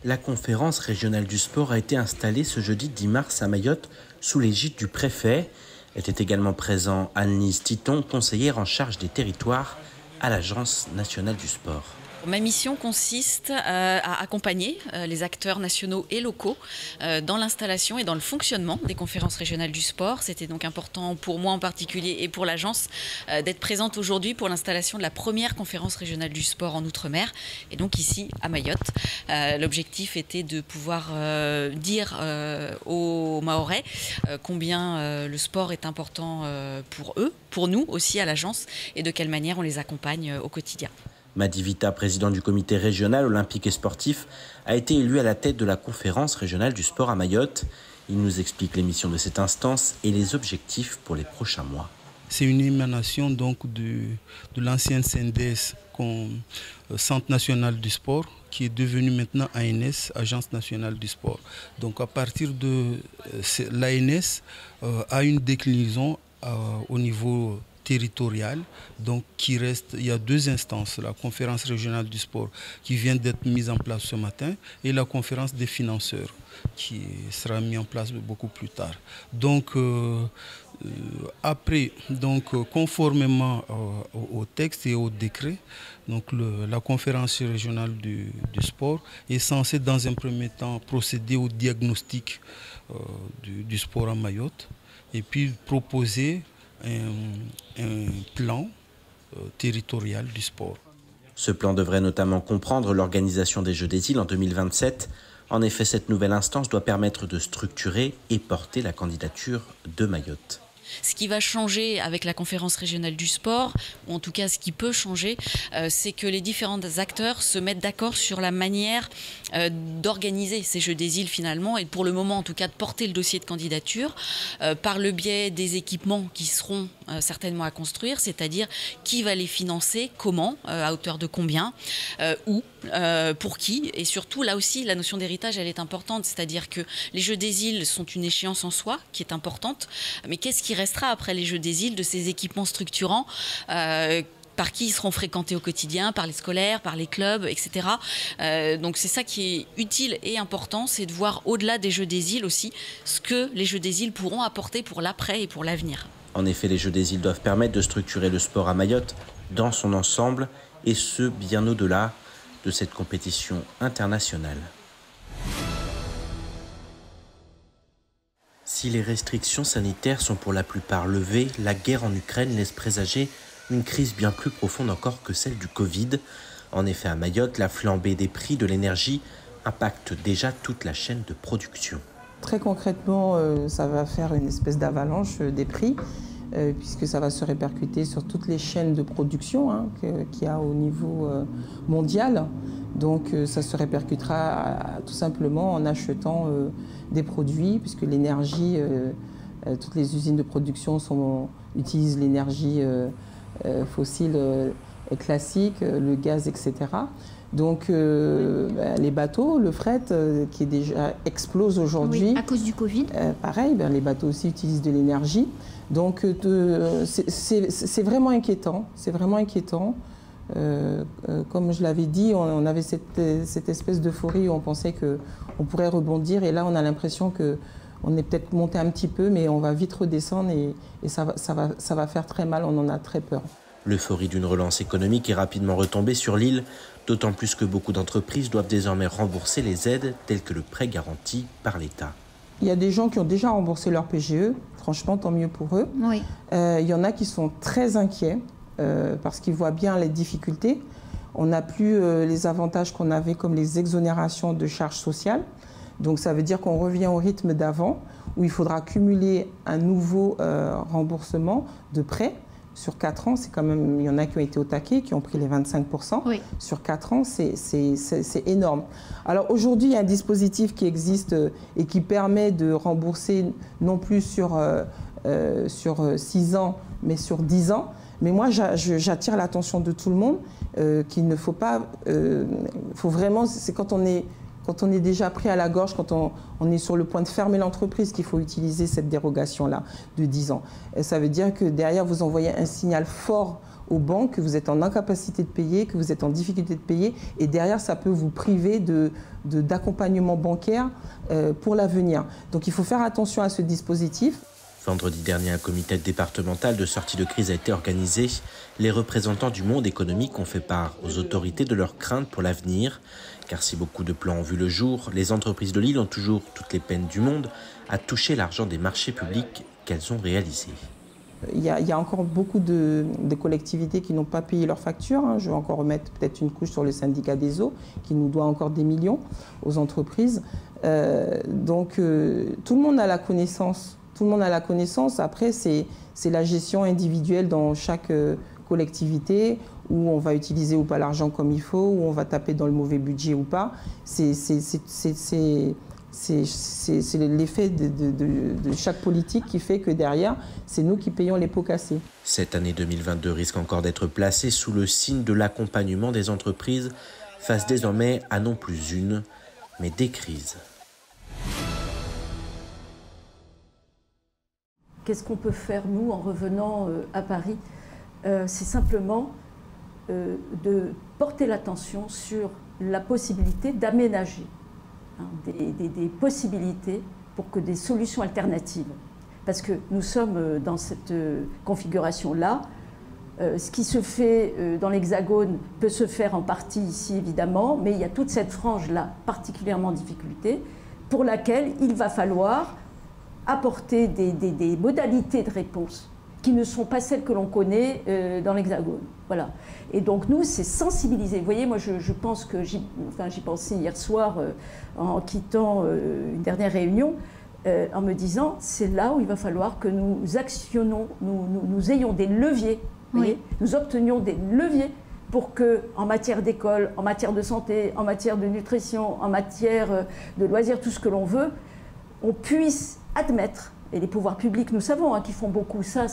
La conférence régionale du sport a été installée ce jeudi 10 mars à Mayotte sous l'égide du préfet. Était également présent Anne-Lise Titon, conseillère en charge des territoires à l'Agence nationale du sport. Ma mission consiste à accompagner les acteurs nationaux et locaux dans l'installation et dans le fonctionnement des conférences régionales du sport. C'était donc important pour moi en particulier et pour l'agence d'être présente aujourd'hui pour l'installation de la première conférence régionale du sport en Outre-mer et donc ici à Mayotte. L'objectif était de pouvoir dire aux Mahorais combien le sport est important pour eux, pour nous aussi à l'agence et de quelle manière on les accompagne au quotidien. Madi Vita, président du comité régional olympique et sportif, a été élu à la tête de la conférence régionale du sport à Mayotte. Il nous explique les missions de cette instance et les objectifs pour les prochains mois. C'est une émanation donc de l'ancienne CNDS, Centre national du sport, qui est devenu maintenant ANS, Agence nationale du sport. Donc à partir de l'ANS a une déclinaison au niveau territorial, donc qui reste, il y a deux instances, la conférence régionale du sport qui vient d'être mise en place ce matin et la conférence des financeurs qui sera mise en place beaucoup plus tard. Donc après, conformément au texte et au décret, donc la conférence régionale du sport est censée dans un premier temps procéder au diagnostic du sport à Mayotte et puis proposer un plan territorial du sport. Ce plan devrait notamment comprendre l'organisation des Jeux des îles en 2027. En effet, cette nouvelle instance doit permettre de structurer et porter la candidature de Mayotte. Ce qui va changer avec la conférence régionale du sport, ou en tout cas ce qui peut changer, c'est que les différents acteurs se mettent d'accord sur la manière d'organiser ces Jeux des îles finalement, et pour le moment en tout cas de porter le dossier de candidature par le biais des équipements qui seront certainement à construire, c'est-à-dire qui va les financer, comment, à hauteur de combien, où, pour qui, et surtout là aussi la notion d'héritage elle est importante, c'est-à-dire que les Jeux des îles sont une échéance en soi qui est importante, mais qu'est-ce qui restera après les Jeux des îles de ces équipements structurants par qui ils seront fréquentés au quotidien, par les scolaires, par les clubs, etc. Donc c'est ça qui est utile et important, c'est de voir au-delà des Jeux des îles aussi ce que les Jeux des îles pourront apporter pour l'après et pour l'avenir. En effet, les Jeux des îles doivent permettre de structurer le sport à Mayotte dans son ensemble, et ce, bien au-delà de cette compétition internationale. Si les restrictions sanitaires sont pour la plupart levées, la guerre en Ukraine laisse présager une crise bien plus profonde encore que celle du Covid. En effet, à Mayotte, la flambée des prix de l'énergie impacte déjà toute la chaîne de production. Très concrètement, ça va faire une espèce d'avalanche des prix, puisque ça va se répercuter sur toutes les chaînes de production qu'il y a au niveau mondial. Donc ça se répercutera tout simplement en achetant des produits, puisque l'énergie, toutes les usines de production utilisent l'énergie fossile classique, le gaz, etc. Donc les bateaux, le fret qui est déjà explose aujourd'hui. Oui, à cause du Covid. Pareil, les bateaux aussi utilisent de l'énergie. Donc c'est vraiment inquiétant. C'est vraiment inquiétant. Comme je l'avais dit, on avait cette espèce d'euphorie où on pensait qu'on pourrait rebondir. Et là, on a l'impression qu'on est peut-être monté un petit peu, mais on va vite redescendre et ça va faire très mal. On en a très peur. L'euphorie d'une relance économique est rapidement retombée sur l'île, d'autant plus que beaucoup d'entreprises doivent désormais rembourser les aides telles que le prêt garanti par l'État. Il y a des gens qui ont déjà remboursé leur PGE, franchement tant mieux pour eux. Oui. Il y en a qui sont très inquiets parce qu'ils voient bien les difficultés. On n'a plus les avantages qu'on avait comme les exonérations de charges sociales. Donc ça veut dire qu'on revient au rythme d'avant où il faudra cumuler un nouveau remboursement de prêts. Sur 4 ans, c'est quand même, il y en a qui ont été au taquet, qui ont pris les 25%. Oui. Sur 4 ans, c'est énorme. Alors aujourd'hui, il y a un dispositif qui existe et qui permet de rembourser non plus sur 6 ans, mais sur 10 ans. Mais moi, j'attire l'attention de tout le monde qu'il ne faut pas... faut vraiment, c'est quand on est déjà pris à la gorge, quand on est sur le point de fermer l'entreprise, qu'il faut utiliser cette dérogation-là de 10 ans. Et ça veut dire que derrière, vous envoyez un signal fort aux banques que vous êtes en incapacité de payer, que vous êtes en difficulté de payer, et derrière, ça peut vous priver d'accompagnement bancaire pour l'avenir. Donc il faut faire attention à ce dispositif. Vendredi dernier, un comité départemental de sortie de crise a été organisé. Les représentants du monde économique ont fait part aux autorités de leurs craintes pour l'avenir. Car si beaucoup de plans ont vu le jour, les entreprises de l'île ont toujours toutes les peines du monde à toucher l'argent des marchés publics qu'elles ont réalisés. Il y a encore beaucoup de collectivités qui n'ont pas payé leurs factures. Je vais encore remettre peut-être une couche sur le syndicat des eaux, qui nous doit encore des millions aux entreprises. Donc tout le monde a la connaissance. Tout le monde a la connaissance. Après, c'est la gestion individuelle dans chaque collectivité, où on va utiliser ou pas l'argent comme il faut, où on va taper dans le mauvais budget ou pas. C'est l'effet de chaque politique qui fait que derrière, c'est nous qui payons les pots cassés. Cette année 2022 risque encore d'être placée sous le signe de l'accompagnement des entreprises face désormais à non plus une, mais des crises. Qu'est-ce qu'on peut faire, nous, en revenant à Paris? C'est simplement de porter l'attention sur la possibilité d'aménager des possibilités pour que des solutions alternatives. Parce que nous sommes dans cette configuration-là. Ce qui se fait dans l'Hexagone peut se faire en partie ici, évidemment, mais il y a toute cette frange-là, particulièrement en difficulté, pour laquelle il va falloir apporter des modalités de réponse qui ne sont pas celles que l'on connaît dans l'Hexagone. Voilà. Et donc nous, c'est sensibiliser. Vous voyez, moi je pense que j'y pensais hier soir en quittant une dernière réunion, en me disant, c'est là où il va falloir que nous actionnons, nous ayons des leviers, vous voyez, nous obtenions des leviers pour que, en matière d'école, en matière de santé, en matière de nutrition, en matière de loisirs, tout ce que l'on veut, on puisse admettre, et les pouvoirs publics, nous savons qu'ils font beaucoup, ça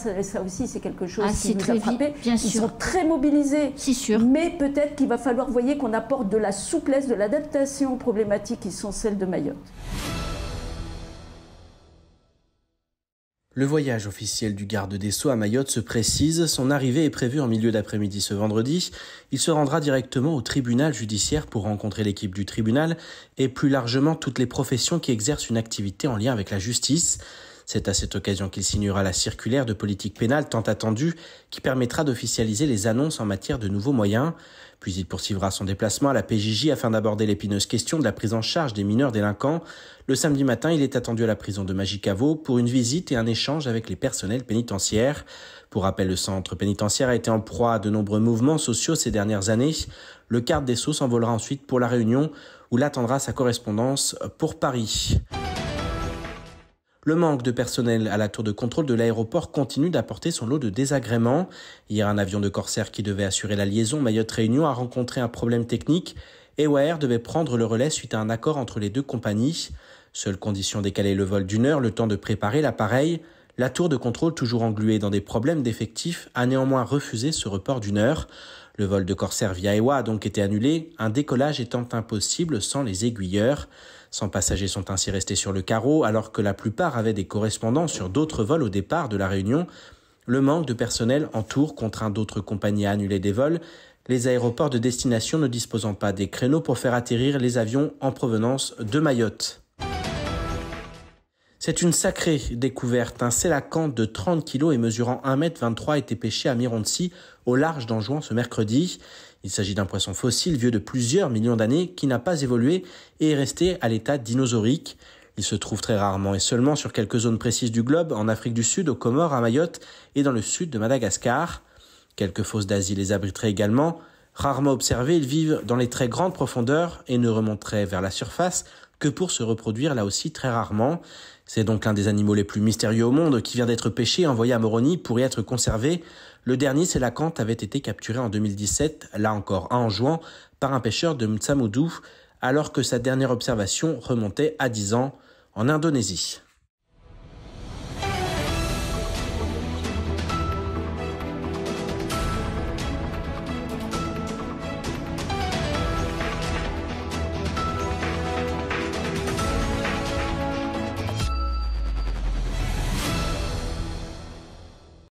aussi c'est quelque chose qui nous a frappé. Ils sont très mobilisés, c'est sûr. Mais peut-être qu'il va falloir, vous voyez, qu'on apporte de la souplesse, de l'adaptation aux problématiques qui sont celles de Mayotte. Le voyage officiel du garde des Sceaux à Mayotte se précise. Son arrivée est prévue en milieu d'après-midi ce vendredi. Il se rendra directement au tribunal judiciaire pour rencontrer l'équipe du tribunal et plus largement toutes les professions qui exercent une activité en lien avec la justice. C'est à cette occasion qu'il signera la circulaire de politique pénale tant attendue qui permettra d'officialiser les annonces en matière de nouveaux moyens. Puis il poursuivra son déplacement à la PJJ afin d'aborder l'épineuse question de la prise en charge des mineurs délinquants. Le samedi matin, il est attendu à la prison de Magicavo pour une visite et un échange avec les personnels pénitentiaires. Pour rappel, le centre pénitentiaire a été en proie à de nombreux mouvements sociaux ces dernières années. Le garde des Sceaux s'envolera ensuite pour La Réunion où l'attendra sa correspondance pour Paris. Le manque de personnel à la tour de contrôle de l'aéroport continue d'apporter son lot de désagréments. Hier, un avion de Corsair qui devait assurer la liaison Mayotte-Réunion a rencontré un problème technique et Waer devait prendre le relais suite à un accord entre les deux compagnies. Seule condition d'écaler le vol d'1 heure, le temps de préparer l'appareil. La tour de contrôle, toujours engluée dans des problèmes d'effectifs, a néanmoins refusé ce report d'1 heure. Le vol de Corsair via Ewa a donc été annulé, un décollage étant impossible sans les aiguilleurs. 100 passagers sont ainsi restés sur le carreau alors que la plupart avaient des correspondants sur d'autres vols au départ de La Réunion. Le manque de personnel en tour contraint d'autres compagnies à annuler des vols, les aéroports de destination ne disposant pas des créneaux pour faire atterrir les avions en provenance de Mayotte. C'est une sacrée découverte. Un sélacanthe de 30 kg et mesurant 1,23 m a été pêché à Mirondsi, au large d'Anjouan ce mercredi. Il s'agit d'un poisson fossile vieux de plusieurs millions d'années qui n'a pas évolué et est resté à l'état dinosaurique. Il se trouve très rarement et seulement sur quelques zones précises du globe, en Afrique du Sud, aux Comores, à Mayotte et dans le sud de Madagascar. Quelques fosses d'Asie les abriteraient également. Rarement observés, ils vivent dans les très grandes profondeurs et ne remonteraient vers la surface que pour se reproduire là aussi très rarement. C'est donc l'un des animaux les plus mystérieux au monde qui vient d'être pêché et envoyé à Moroni pour y être conservé. Le dernier sélacanthe avait été capturé en 2017, là encore à Anjouan, par un pêcheur de Mtsamoudou, alors que sa dernière observation remontait à 10 ans en Indonésie.